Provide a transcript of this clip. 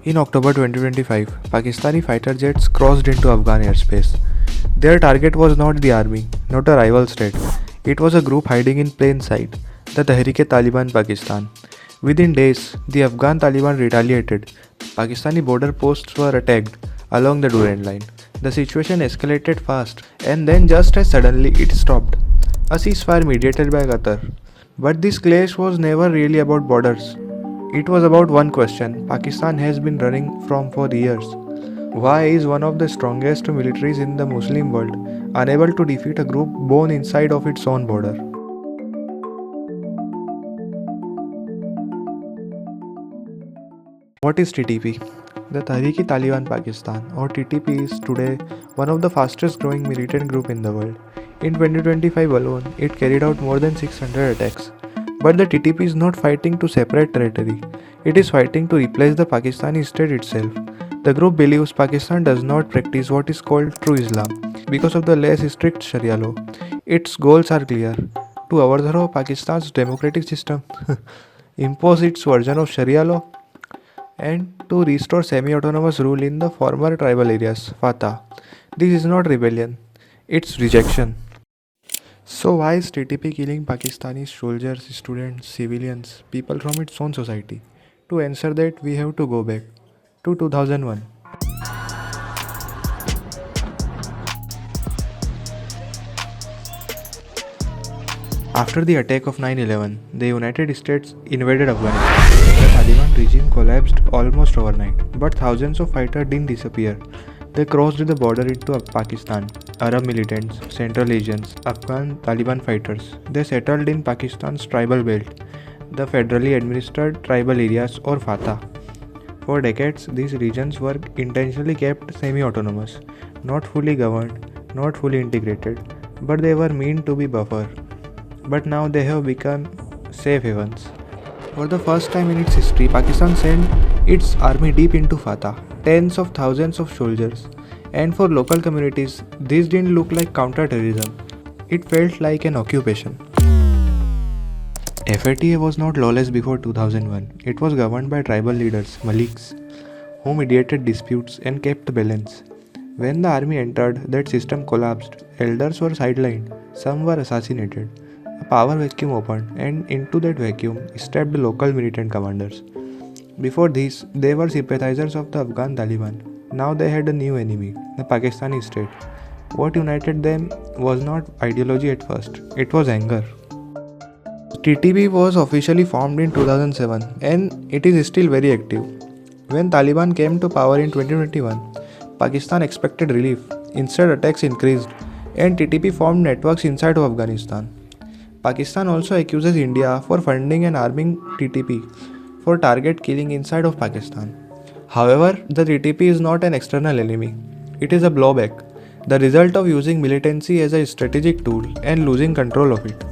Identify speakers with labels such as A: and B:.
A: In October 2025, Pakistani fighter jets crossed into Afghan airspace. Their target was not the army, not a rival state. It was a group hiding in plain sight, the Tehrik-i-Taliban Pakistan. Within days, the Afghan Taliban retaliated. Pakistani border posts were attacked along the Durand line. The situation escalated fast, and then just as suddenly it stopped. A ceasefire mediated by Qatar. But this clash was never really about borders. It was about one question Pakistan has been running from for years. Why is one of the strongest militaries in the Muslim world unable to defeat a group born inside of its own border? What is TTP? The Tehrik-i-Taliban Pakistan or TTP is today one of the fastest growing militant group in the world. In 2025 alone, it carried out more than 600 attacks. But the TTP is not fighting to separate territory. It is fighting to replace the Pakistani state itself. The group believes Pakistan does not practice what is called true Islam because of the less strict Sharia law. Its goals are clear: to overthrow Pakistan's democratic system, impose its version of Sharia law, and to restore semi-autonomous rule in the former tribal areas, Fatah. This is not rebellion, it's rejection. So why is TTP killing Pakistani soldiers, students, civilians, people from its own society? To answer that, we have to go back to 2001. After the attack of 9/11, the United States invaded Afghanistan. The Taliban regime collapsed almost overnight, but thousands of fighters didn't disappear. They crossed the border into Pakistan. Arab militants, Central Asians, Afghan Taliban fighters. They settled in Pakistan's tribal belt, the federally administered tribal areas or Fatah. For decades, these regions were intentionally kept semi-autonomous, not fully governed, not fully integrated, but they were meant to be buffer. But now they have become safe havens. For the first time in its history, Pakistan sent its army deep into Fatah, tens of thousands of soldiers. And for local communities, this didn't look like counter-terrorism. It felt like an occupation. FATA was not lawless before 2001. It was governed by tribal leaders, Maliks, who mediated disputes and kept balance. When the army entered, that system collapsed. Elders were sidelined, some were assassinated. A power vacuum opened, and into that vacuum stepped local militant commanders. Before this, they were sympathizers of the Afghan Taliban. Now they had a new enemy, the Pakistani state. What united them was not ideology at first, it was anger. TTP was officially formed in 2007 and it is still very active. When Taliban came to power in 2021, Pakistan expected relief. Instead, attacks increased and TTP formed networks inside of Afghanistan. Pakistan also accuses India for funding and arming TTP for target killing inside of Pakistan. However, the TTP is not an external enemy. It is a blowback, the result of using militancy as a strategic tool and losing control of it.